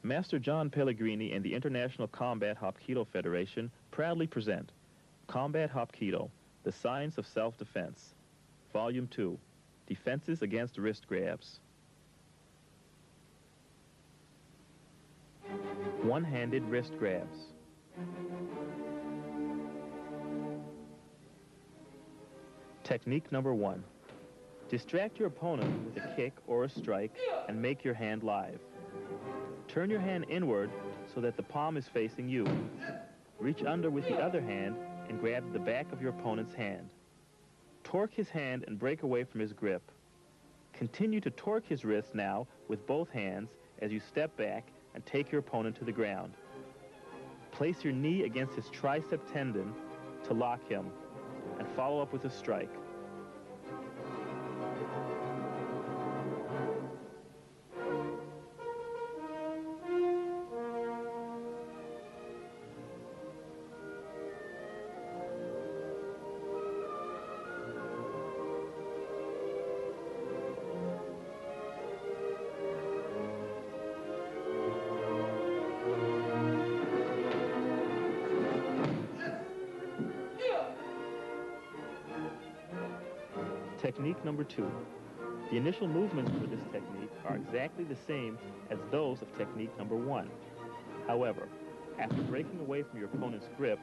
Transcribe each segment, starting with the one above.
Master John Pellegrini and the International Combat Hapkido Federation proudly present Combat Hapkido, The Science of Self-Defense, Volume 2, Defenses Against Wrist Grabs. One-handed wrist grabs. Technique number 1. Distract your opponent with a kick or a strike and make your hand live. Turn your hand inward so that the palm is facing you. Reach under with the other hand and grab the back of your opponent's hand. Torque his hand and break away from his grip. Continue to torque his wrist now with both hands as you step back and take your opponent to the ground. Place your knee against his tricep tendon to lock him and follow up with a strike. Technique number 2. The initial movements for this technique are exactly the same as those of technique number 1. However, after breaking away from your opponent's grip,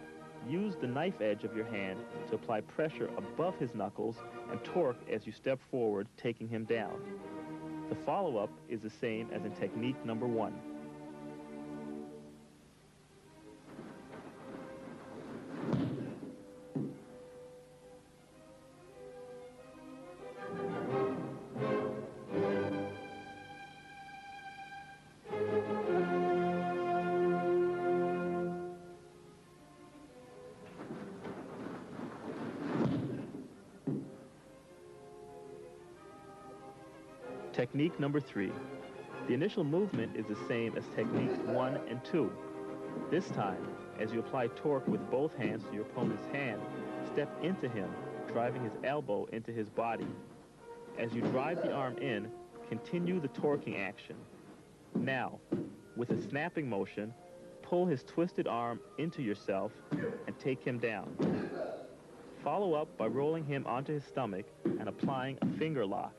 use the knife edge of your hand to apply pressure above his knuckles and torque as you step forward, taking him down. The follow-up is the same as in technique number 1. Technique number 3. The initial movement is the same as techniques 1 and 2. This time, as you apply torque with both hands to your opponent's hand, step into him, driving his elbow into his body. As you drive the arm in, continue the torquing action. Now, with a snapping motion, pull his twisted arm into yourself and take him down. Follow up by rolling him onto his stomach and applying a finger lock.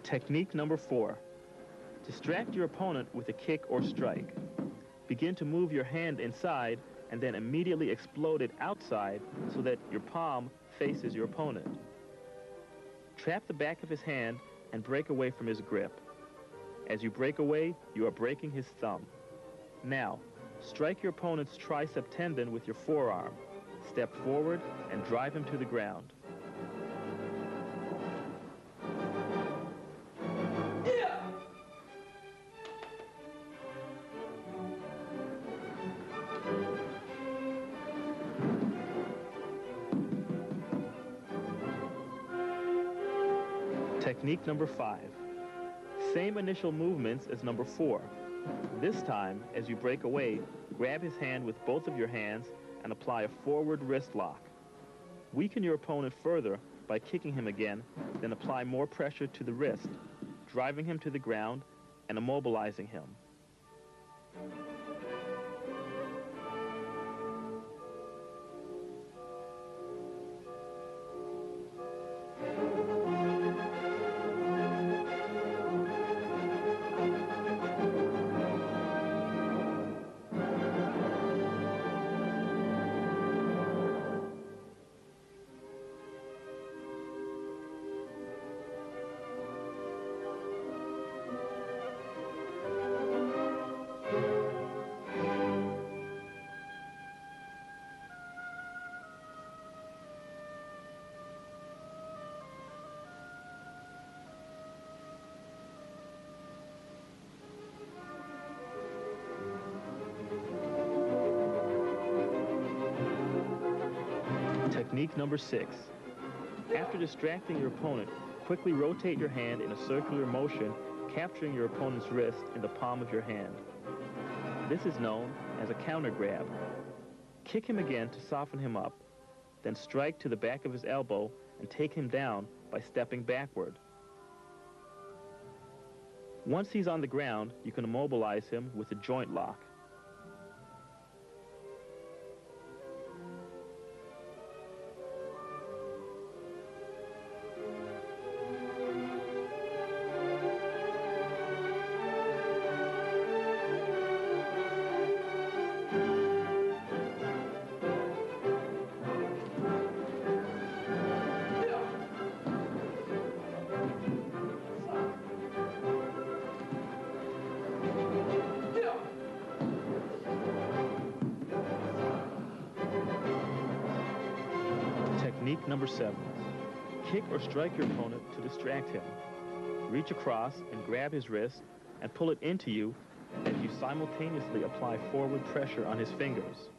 Technique number 4. Distract your opponent with a kick or strike. Begin to move your hand inside and then immediately explode it outside so that your palm faces your opponent. Trap the back of his hand and break away from his grip. As you break away, you are breaking his thumb. Now, strike your opponent's tricep tendon with your forearm. Step forward and drive him to the ground. Technique number 5. Same initial movements as number 4. This time, as you break away, grab his hand with both of your hands and apply a forward wrist lock. Weaken your opponent further by kicking him again, then apply more pressure to the wrist, driving him to the ground and immobilizing him. Technique number 6. After distracting your opponent, quickly rotate your hand in a circular motion, capturing your opponent's wrist in the palm of your hand. This is known as a counter grab. Kick him again to soften him up, then strike to the back of his elbow and take him down by stepping backward. Once he's on the ground, you can immobilize him with a joint lock. Technique number 7. Kick or strike your opponent to distract him. Reach across and grab his wrist and pull it into you as you simultaneously apply forward pressure on his fingers.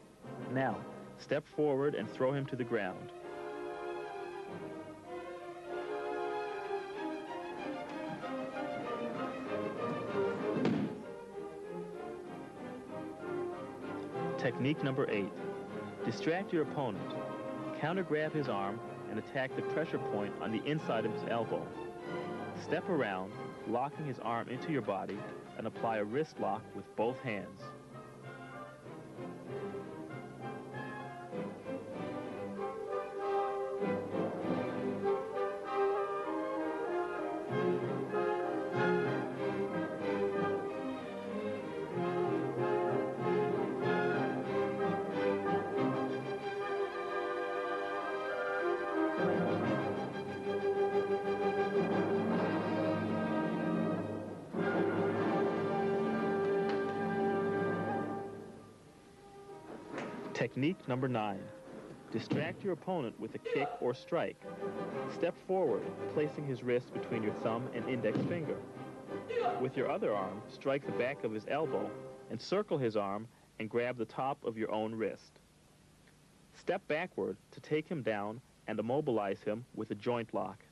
Now, step forward and throw him to the ground. Technique number 8. Distract your opponent. Counter-grab his arm and attack the pressure point on the inside of his elbow. Step around, locking his arm into your body, and apply a wrist lock with both hands. Technique number 9. Distract your opponent with a kick or strike. Step forward, placing his wrist between your thumb and index finger. With your other arm, strike the back of his elbow and circle his arm and grab the top of your own wrist. Step backward to take him down and immobilize him with a joint lock.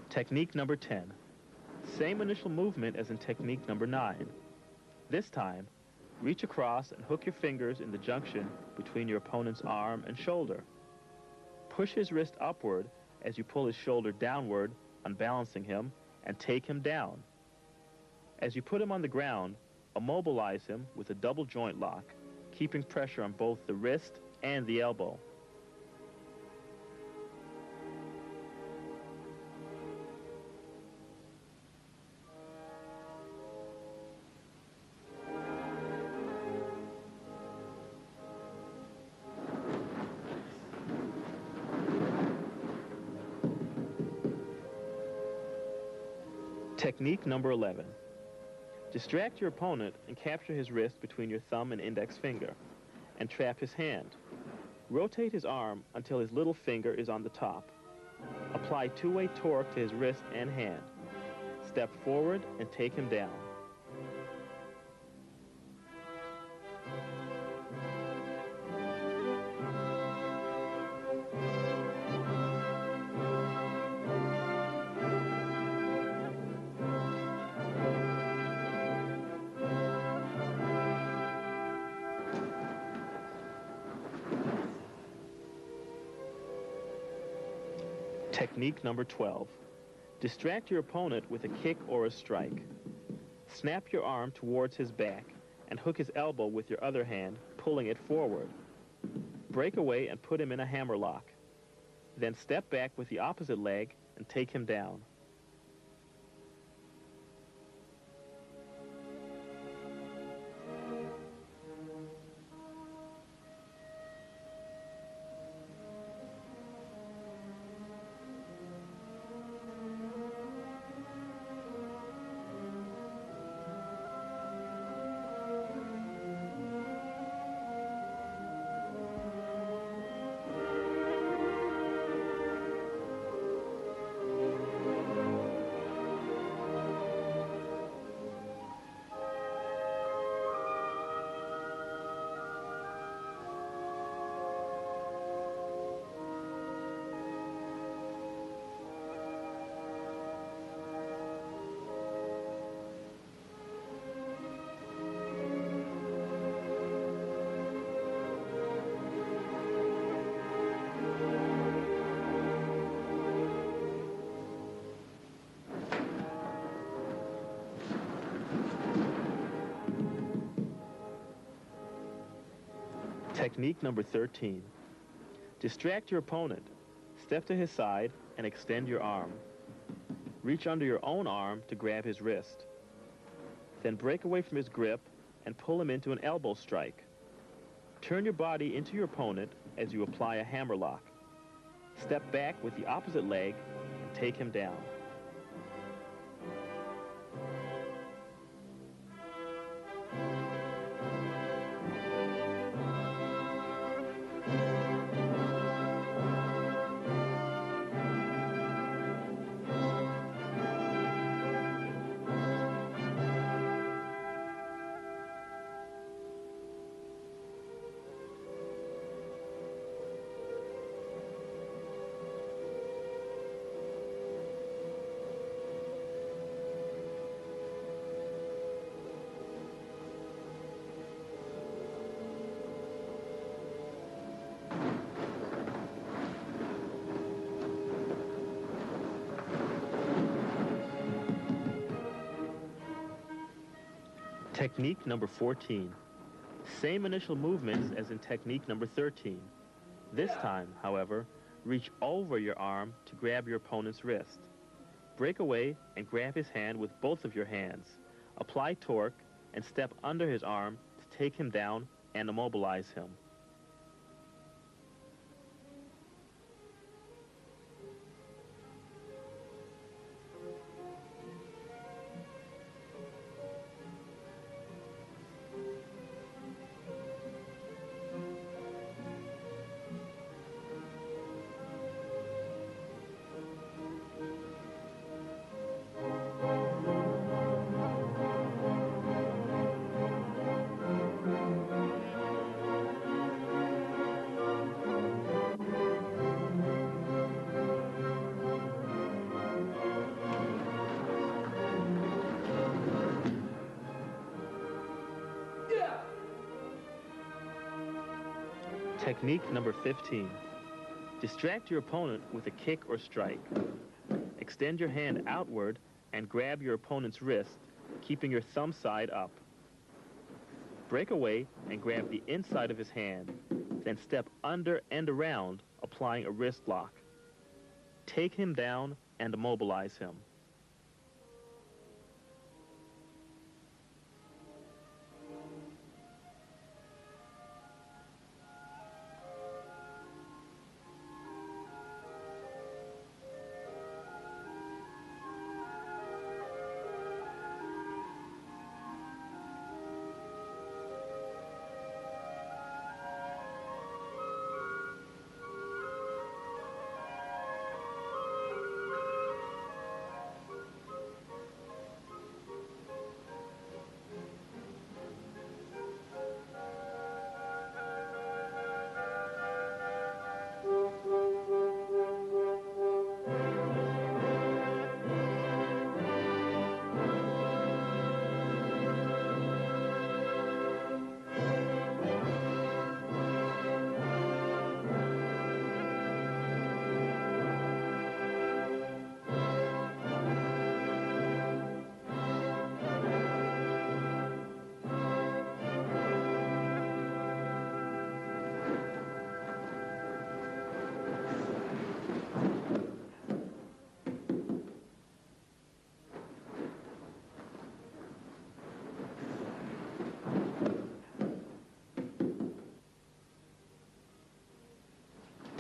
Technique number 10. Same initial movement as in technique number 9. This time, reach across and hook your fingers in the junction between your opponent's arm and shoulder. Push his wrist upward as you pull his shoulder downward, unbalancing him, and take him down. As you put him on the ground, immobilize him with a double joint lock, keeping pressure on both the wrist and the elbow. Technique number 11. Distract your opponent and capture his wrist between your thumb and index finger, and trap his hand. Rotate his arm until his little finger is on the top. Apply two-way torque to his wrist and hand. Step forward and take him down. Technique number 12. Distract your opponent with a kick or a strike. Snap your arm towards his back and hook his elbow with your other hand, pulling it forward. Break away and put him in a hammer lock. Then step back with the opposite leg and take him down. Technique number 13. Distract your opponent. Step to his side and extend your arm. Reach under your own arm to grab his wrist. Then break away from his grip and pull him into an elbow strike. Turn your body into your opponent as you apply a hammerlock. Step back with the opposite leg and take him down. Technique number 14. Same initial movements as in technique number 13. This time, however, reach over your arm to grab your opponent's wrist. Break away and grab his hand with both of your hands. Apply torque and step under his arm to take him down and immobilize him. Technique number 15. Distract your opponent with a kick or strike. Extend your hand outward and grab your opponent's wrist, keeping your thumb side up. Break away and grab the inside of his hand, then step under and around, applying a wrist lock. Take him down and immobilize him.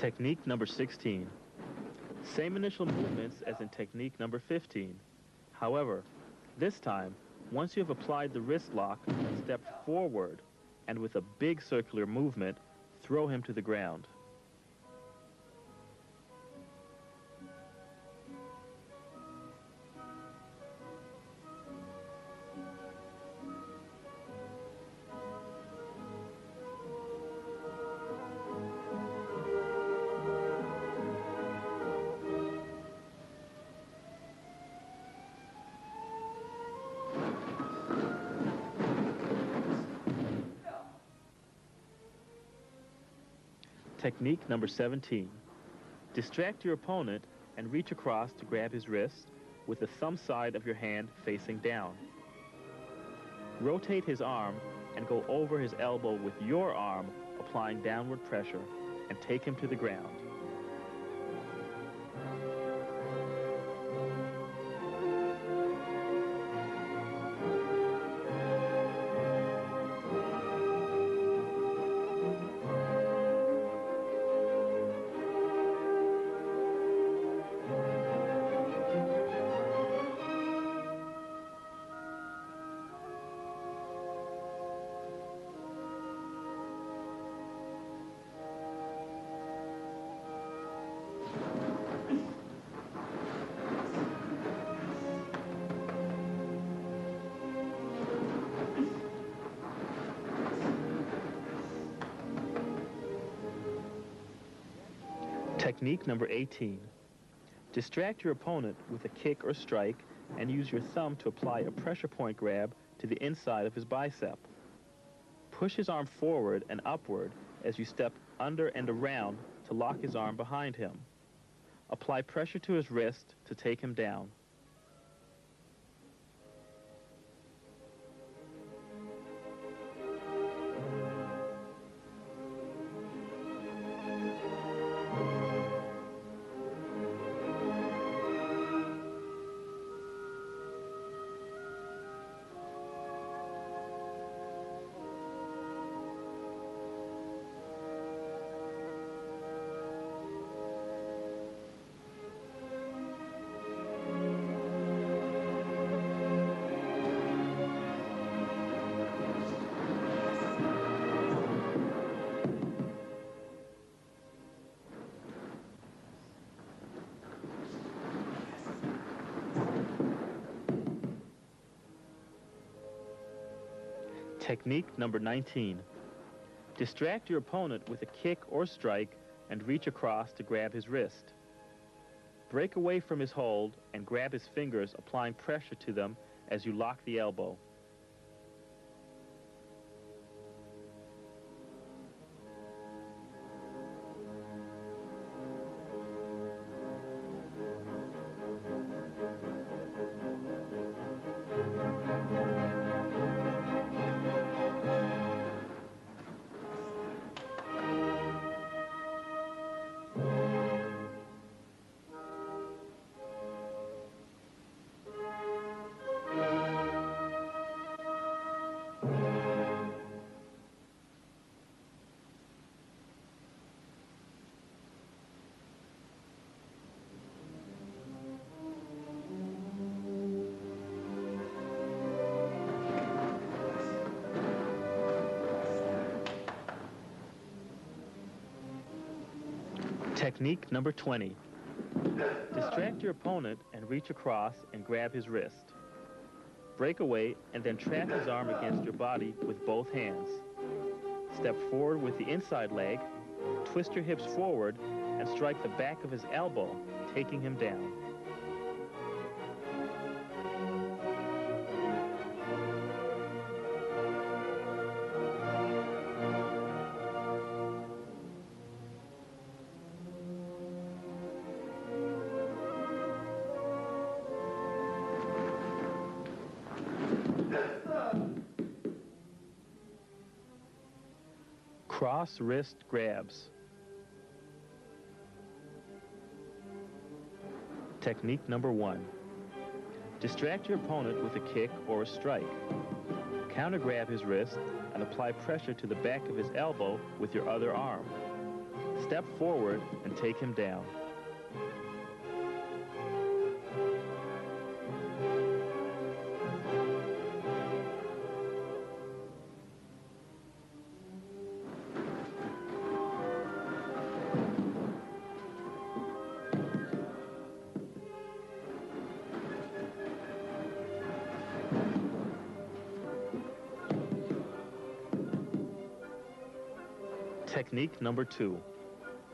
Technique number 16. Same initial movements as in technique number 15. However, this time, once you have applied the wrist lock, step forward and with a big circular movement, throw him to the ground. Technique number 17. Distract your opponent and reach across to grab his wrist with the thumb side of your hand facing down. Rotate his arm and go over his elbow with your arm, applying downward pressure, and take him to the ground. Technique number 18. Distract your opponent with a kick or strike and use your thumb to apply a pressure point grab to the inside of his bicep. Push his arm forward and upward as you step under and around to lock his arm behind him. Apply pressure to his wrist to take him down. Technique number 19. Distract your opponent with a kick or strike and reach across to grab his wrist. Break away from his hold and grab his fingers, applying pressure to them as you lock the elbow. Technique number 20. Distract your opponent and reach across and grab his wrist. Break away and then trap his arm against your body with both hands. Step forward with the inside leg, twist your hips forward, and strike the back of his elbow, taking him down. Cross wrist grabs. Technique number 1. Distract your opponent with a kick or a strike. Counter grab his wrist and apply pressure to the back of his elbow with your other arm. Step forward and take him down. Technique number 2.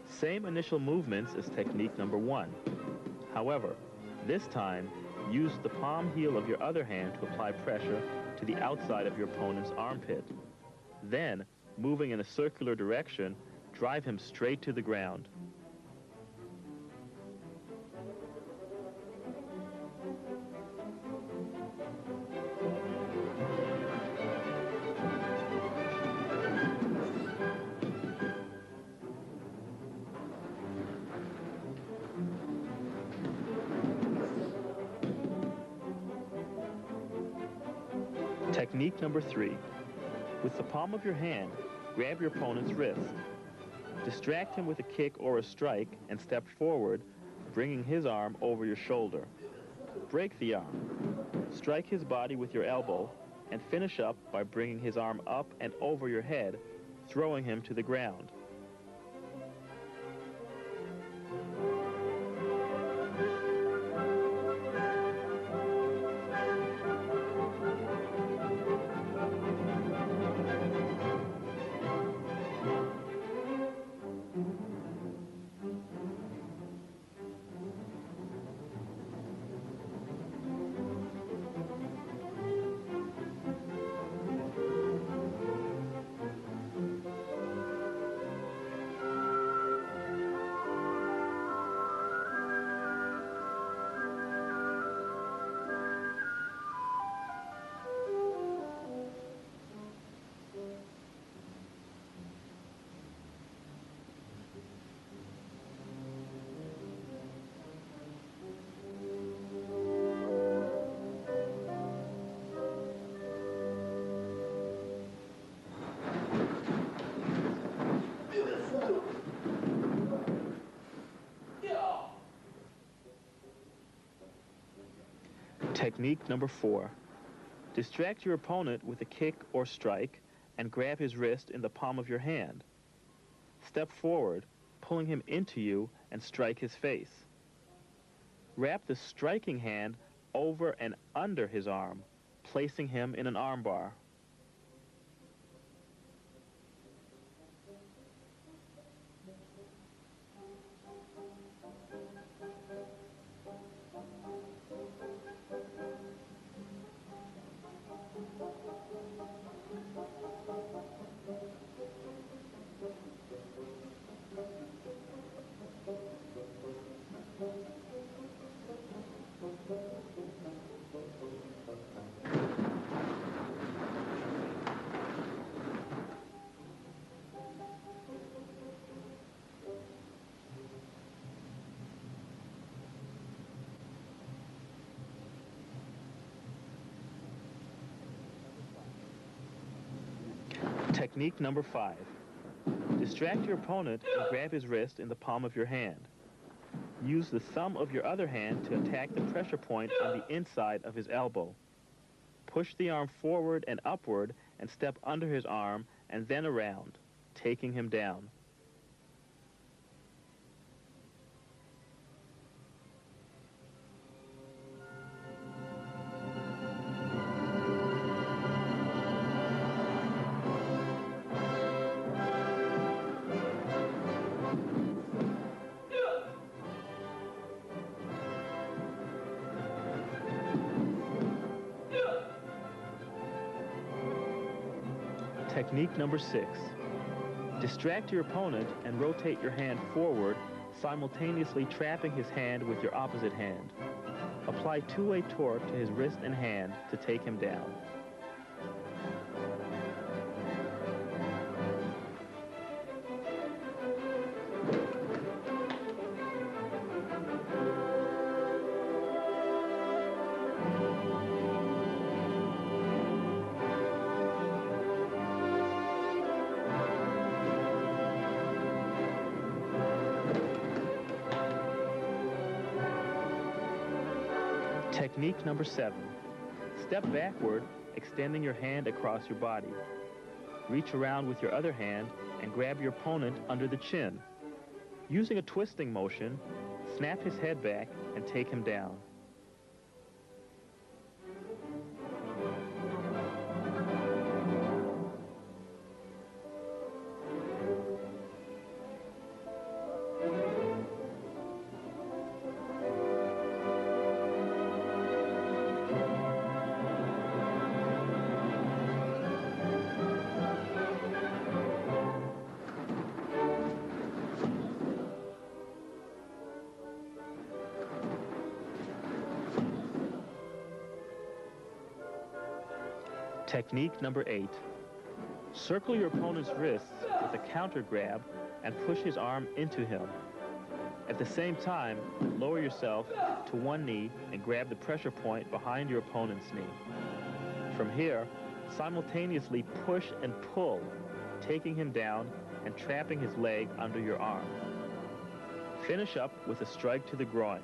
Same initial movements as technique number 1. However, this time, use the palm heel of your other hand to apply pressure to the outside of your opponent's armpit. Then, moving in a circular direction, drive him straight to the ground. Technique number 3. With the palm of your hand, grab your opponent's wrist. Distract him with a kick or a strike and step forward, bringing his arm over your shoulder. Break the arm. Strike his body with your elbow and finish up by bringing his arm up and over your head, throwing him to the ground. Technique number 4. Distract your opponent with a kick or strike and grab his wrist in the palm of your hand. Step forward, pulling him into you and strike his face. Wrap the striking hand over and under his arm, placing him in an armbar. Technique number 5. Distract your opponent and grab his wrist in the palm of your hand. Use the thumb of your other hand to attack the pressure point on the inside of his elbow. Push the arm forward and upward and step under his arm and then around, taking him down. Technique number 6. Distract your opponent and rotate your hand forward, simultaneously trapping his hand with your opposite hand. Apply two-way torque to his wrist and hand to take him down. Technique number 7. Step backward, extending your hand across your body. Reach around with your other hand and grab your opponent under the chin. Using a twisting motion, snap his head back and take him down. Technique number 8. Circle your opponent's wrists with a counter grab and push his arm into him. At the same time, lower yourself to one knee and grab the pressure point behind your opponent's knee. From here, Simultaneously push and pull, taking him down and trapping his leg under your arm. Finish up with a strike to the groin.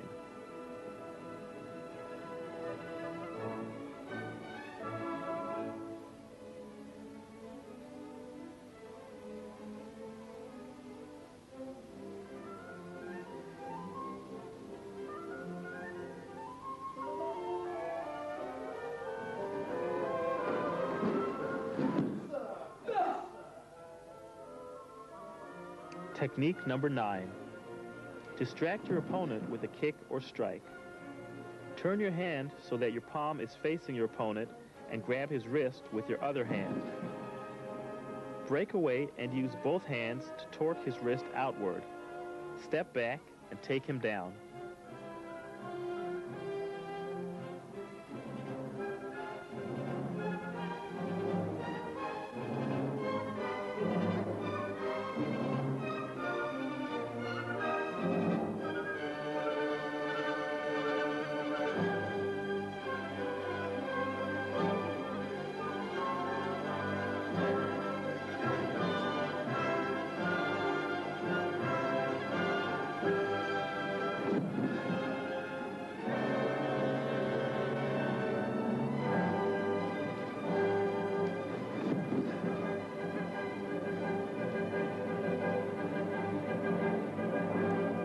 Technique number 9. Distract your opponent with a kick or strike. Turn your hand so that your palm is facing your opponent and grab his wrist with your other hand. Break away and use both hands to torque his wrist outward. Step back and take him down.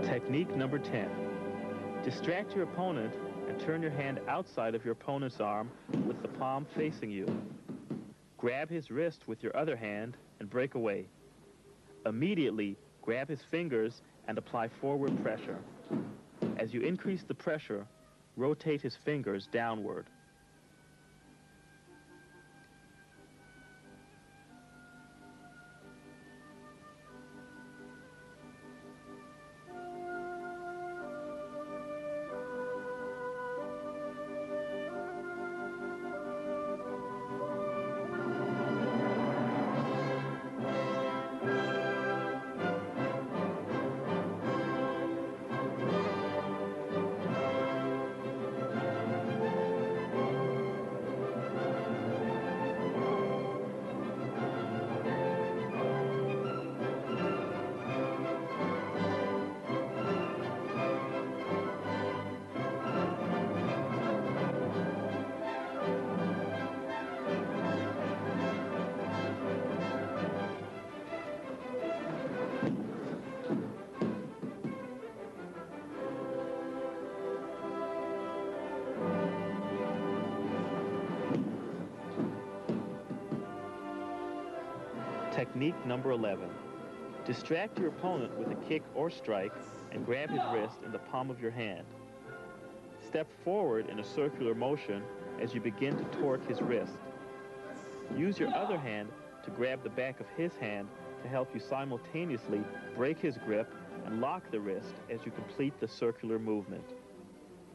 Technique number 10. Distract your opponent and turn your hand outside of your opponent's arm with the palm facing you. Grab his wrist with your other hand and break away. Immediately, grab his fingers and apply forward pressure. As you increase the pressure, rotate his fingers downward. Technique number 11. Distract your opponent with a kick or strike and grab his wrist in the palm of your hand. Step forward in a circular motion as you begin to torque his wrist. Use your other hand to grab the back of his hand to help you simultaneously break his grip and lock the wrist as you complete the circular movement.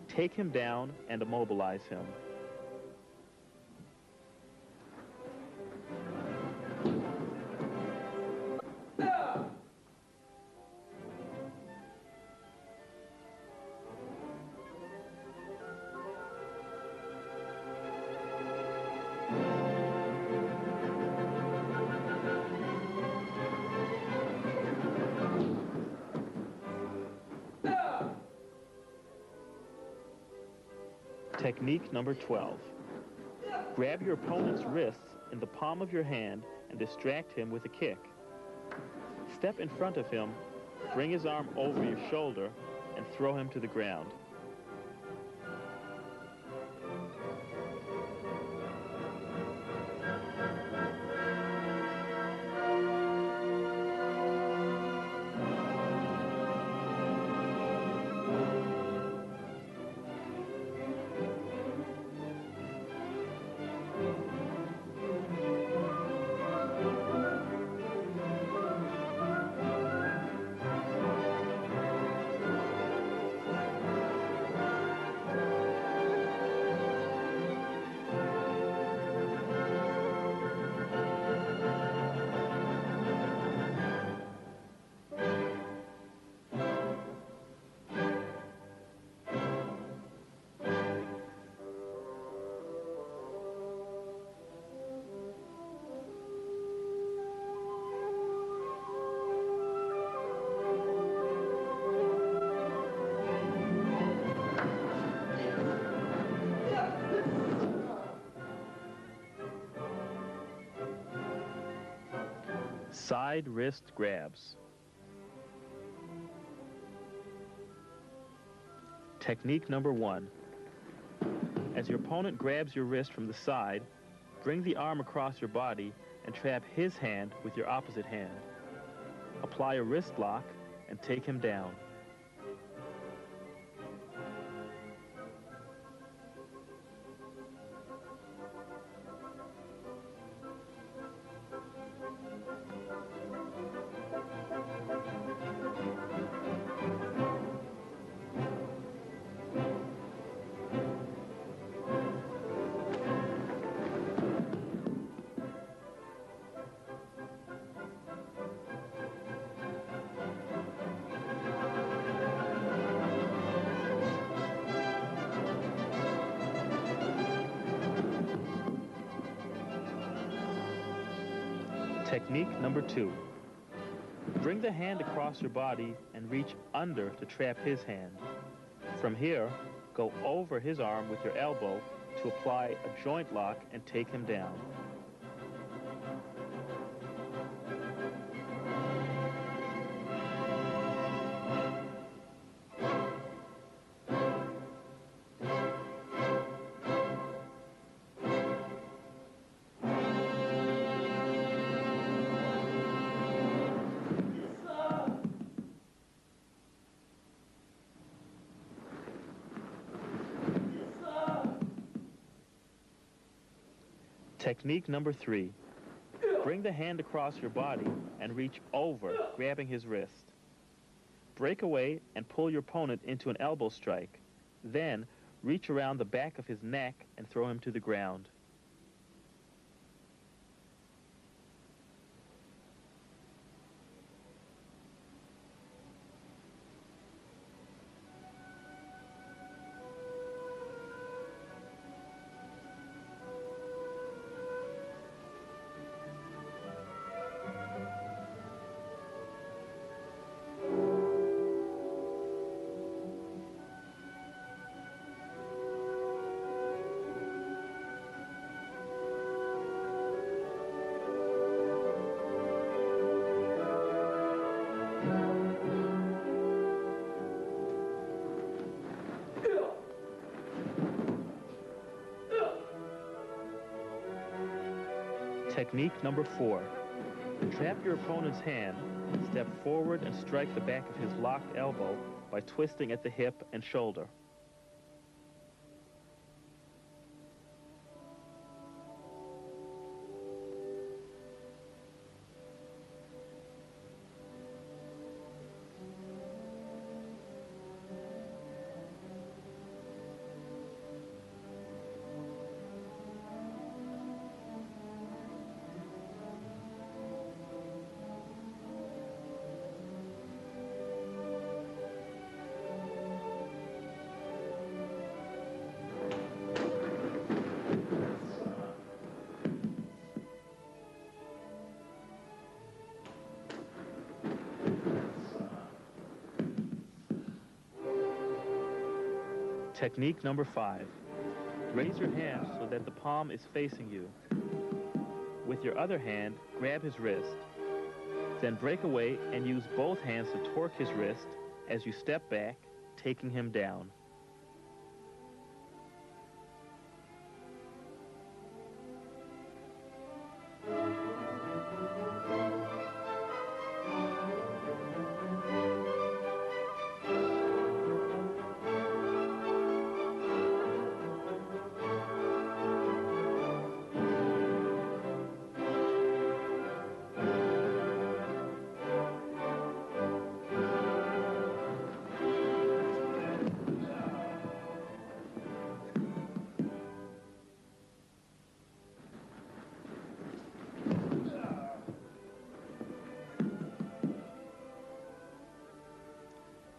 Take him down and immobilize him. Technique number 12. Grab your opponent's wrists in the palm of your hand and distract him with a kick. Step in front of him, bring his arm over your shoulder, and throw him to the ground. Side wrist grabs. Technique number 1. As your opponent grabs your wrist from the side, bring the arm across your body and trap his hand with your opposite hand. Apply a wrist lock and take him down. Technique number 2. Bring the hand across your body and reach under to trap his hand. From here, go over his arm with your elbow to apply a joint lock and take him down. Technique number 3. Bring the hand across your body and reach over, grabbing his wrist. Break away and pull your opponent into an elbow strike. Then, reach around the back of his neck and throw him to the ground. Technique number 4. Trap your opponent's hand, step forward and strike the back of his locked elbow by twisting at the hip and shoulder. Technique number 5. Raise your hand so that the palm is facing you. With your other hand, grab his wrist. Then break away and use both hands to torque his wrist as you step back, taking him down.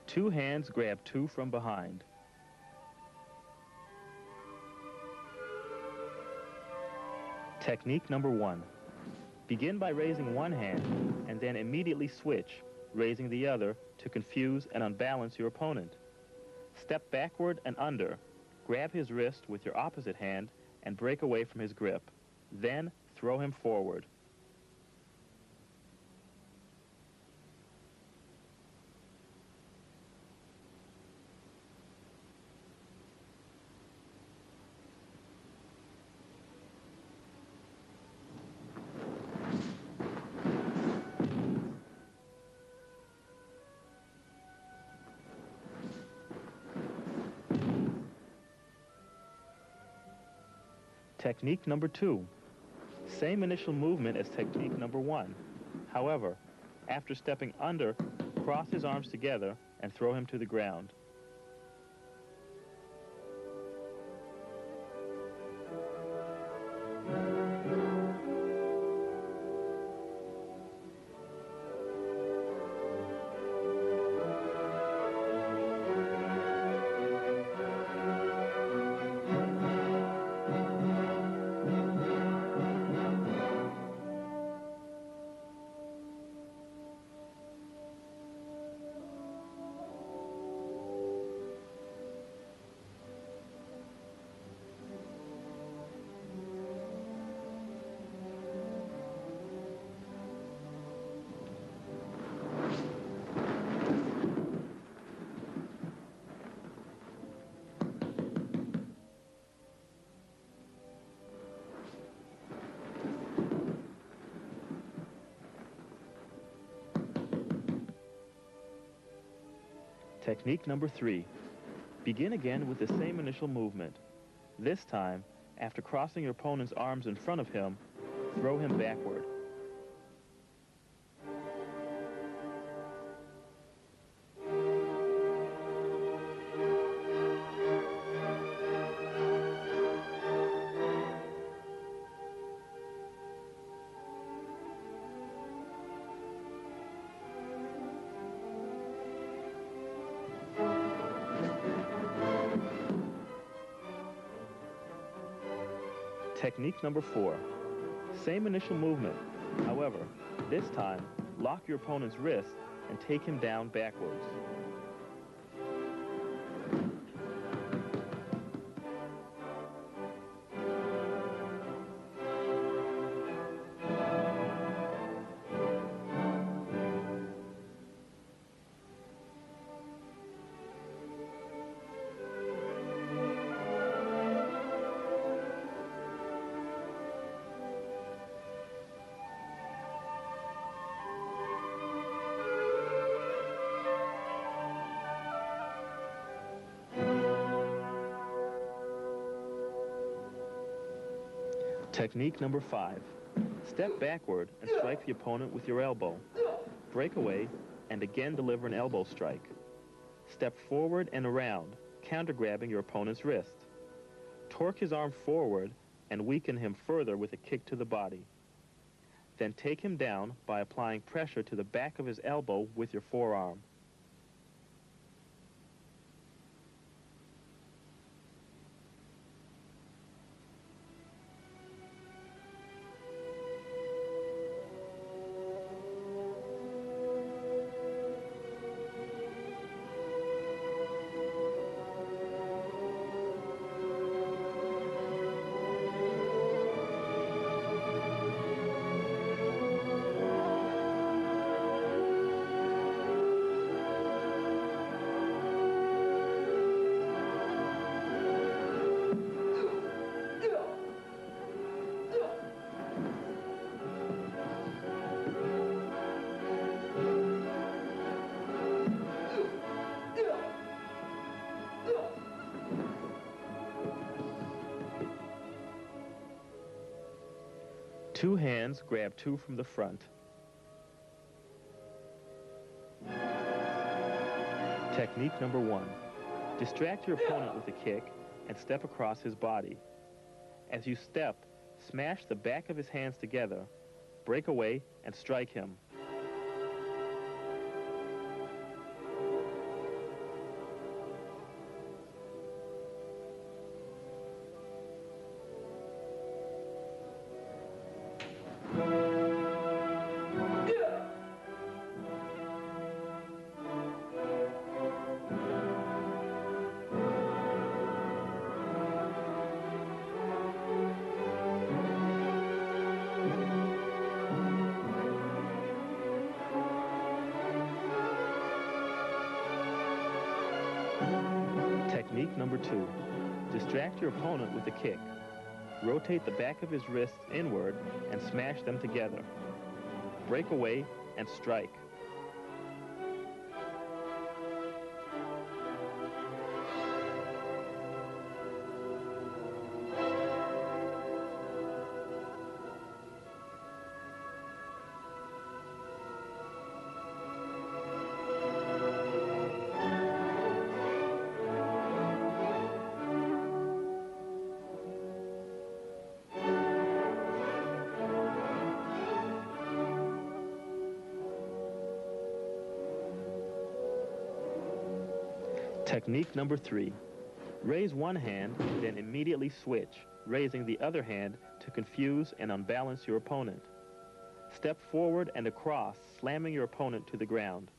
Two hands grab two from behind. Technique number 1. Begin by raising one hand and then immediately switch, raising the other to confuse and unbalance your opponent. Step backward and under, grab his wrist with your opposite hand and break away from his grip. Then throw him forward. Technique number 2. Same initial movement as technique number 1. However, after stepping under, cross his arms together and throw him to the ground. Technique number 3. Begin again with the same initial movement. This time, after crossing your opponent's arms in front of him, throw him backward. Technique number 4. Same initial movement. However, this time, lock your opponent's wrist and take him down backwards. Technique number 5. Step backward and strike the opponent with your elbow. Break away and again deliver an elbow strike. Step forward and around, counter-grabbing your opponent's wrist. Torque his arm forward and weaken him further with a kick to the body. Then take him down by applying pressure to the back of his elbow with your forearm. Two hands grab two from the front. Technique number 1. Distract your opponent with a kick and step across his body. As you step, smash the back of his hands together, break away, and strike him. Technique number 2. Distract your opponent with a kick. Rotate the back of his wrists inward and smash them together. Break away and strike. Technique number 3. Raise one hand, then immediately switch, raising the other hand to confuse and unbalance your opponent. Step forward and across, slamming your opponent to the ground.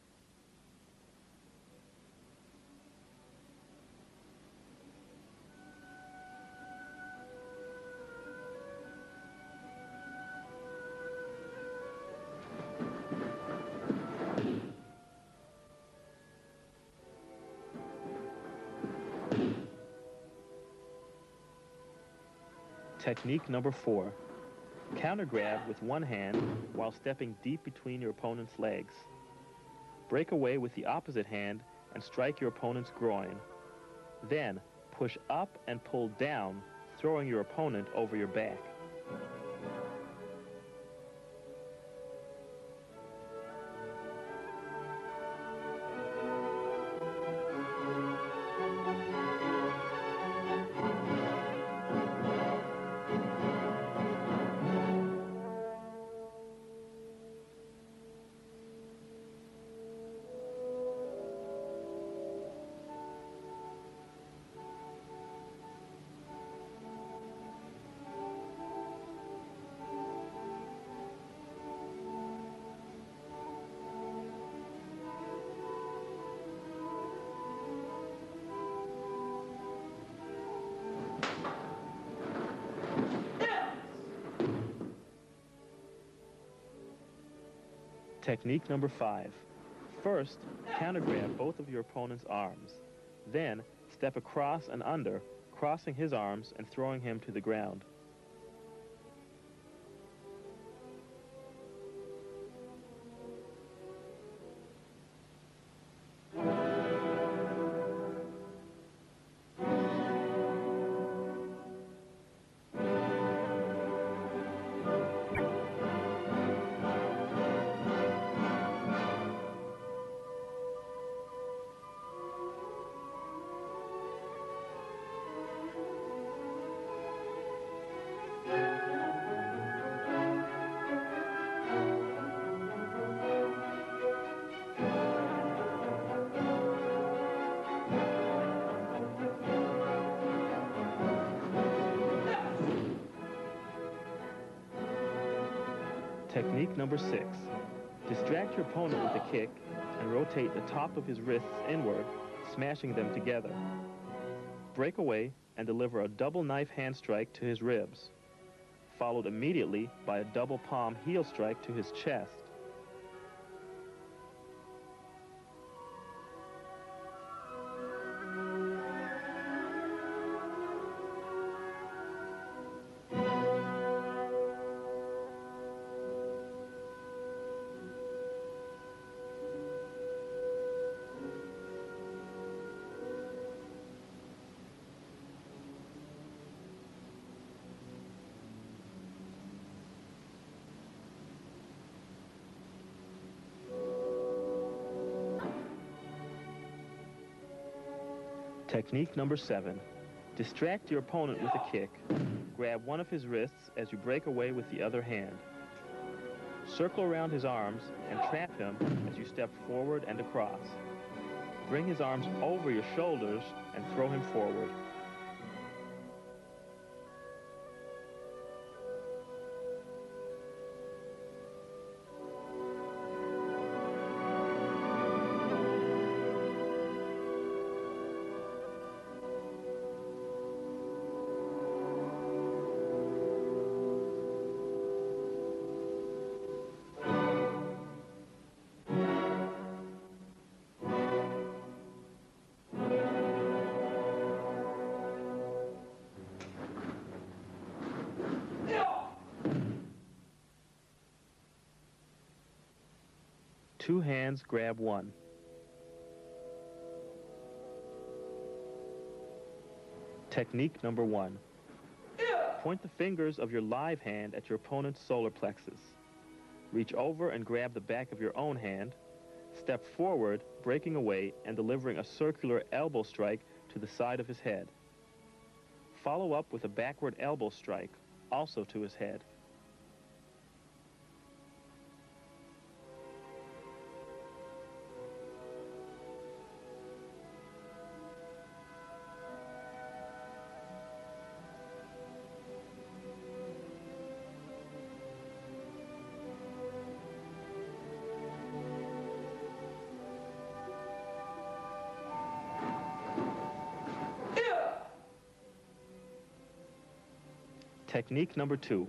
Technique number 4. Counter grab with one hand while stepping deep between your opponent's legs. Break away with the opposite hand and strike your opponent's groin. Then push up and pull down, throwing your opponent over your back. Technique number 5. First, counter grab both of your opponent's arms. Then, step across and under, crossing his arms and throwing him to the ground. Technique number 6. Distract your opponent with a kick and rotate the top of his wrists inward, smashing them together. Break away and deliver a double knife hand strike to his ribs, followed immediately by a double palm heel strike to his chest. Technique number 7. Distract your opponent with a kick. Grab one of his wrists as you break away with the other hand. Circle around his arms and trap him as you step forward and across. Bring his arms over your shoulders and throw him forward. Two hands grab one. Technique number 1. Point the fingers of your live hand at your opponent's solar plexus. Reach over and grab the back of your own hand. Step forward, breaking away and delivering a circular elbow strike to the side of his head. Follow up with a backward elbow strike, also to his head. Technique number 2.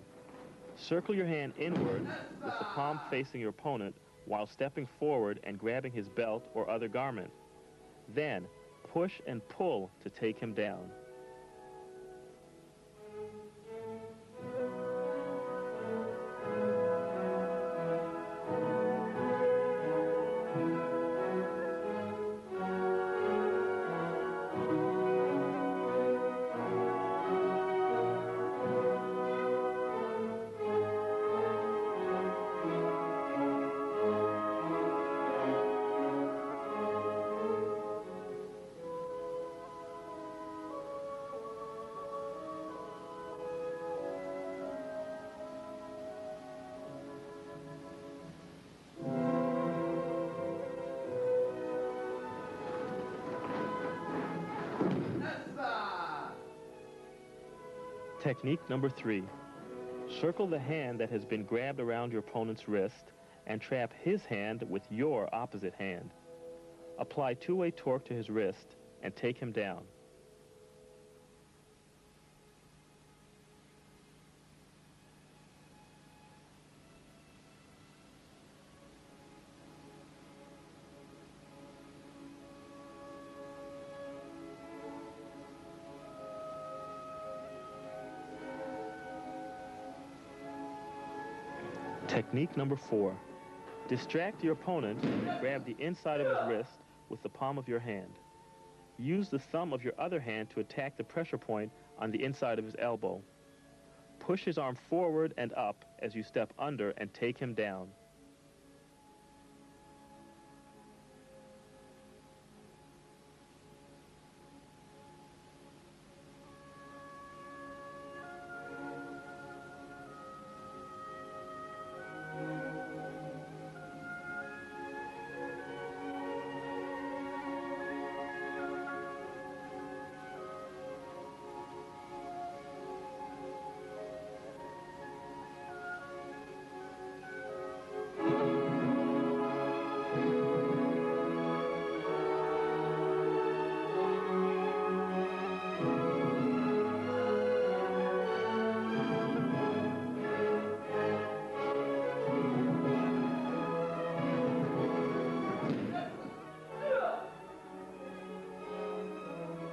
Circle your hand inward with the palm facing your opponent while stepping forward and grabbing his belt or other garment. Then, push and pull to take him down. Technique number 3. Circle the hand that has been grabbed around your opponent's wrist and trap his hand with your opposite hand. Apply two-way torque to his wrist and take him down. Technique number 4. Distract your opponent and grab the inside of his wrist with the palm of your hand. Use the thumb of your other hand to attack the pressure point on the inside of his elbow. Push his arm forward and up as you step under and take him down.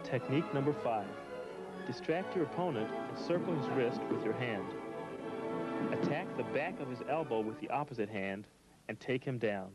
Technique number 5. Distract your opponent and circle his wrist with your hand. Attack the back of his elbow with the opposite hand and take him down.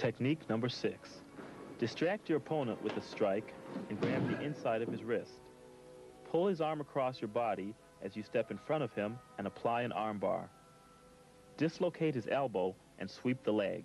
Technique number 6. Distract your opponent with a strike and grab the inside of his wrist. Pull his arm across your body as you step in front of him and apply an arm bar. Dislocate his elbow and sweep the leg.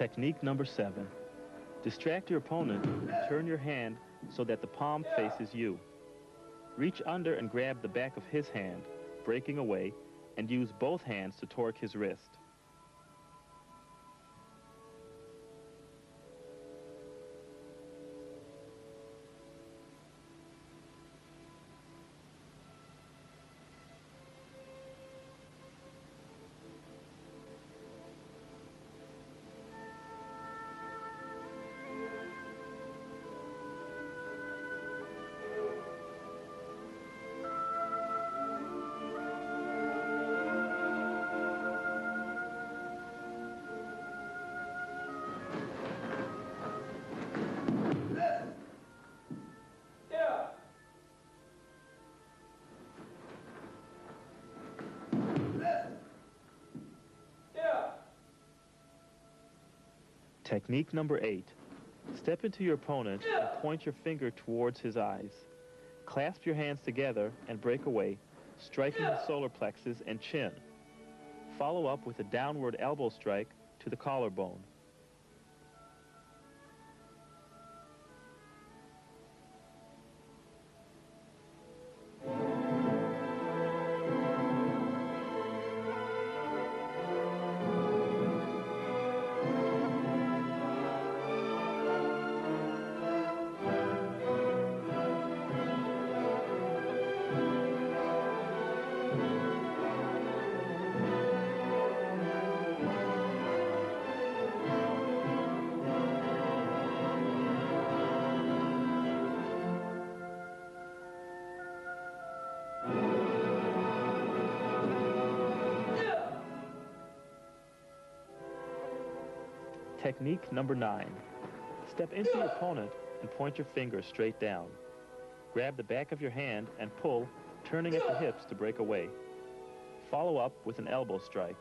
Technique number 7. Distract your opponent and turn your hand so that the palm faces you. Reach under and grab the back of his hand, breaking away, and use both hands to torque his wrist. Technique number 8. Step into your opponent and point your finger towards his eyes. Clasp your hands together and break away, striking the solar plexus and chin. Follow up with a downward elbow strike to the collarbone. Technique number 9. Step into your opponent and point your finger straight down. Grab the back of your hand and pull, turning at the hips to break away. Follow up with an elbow strike.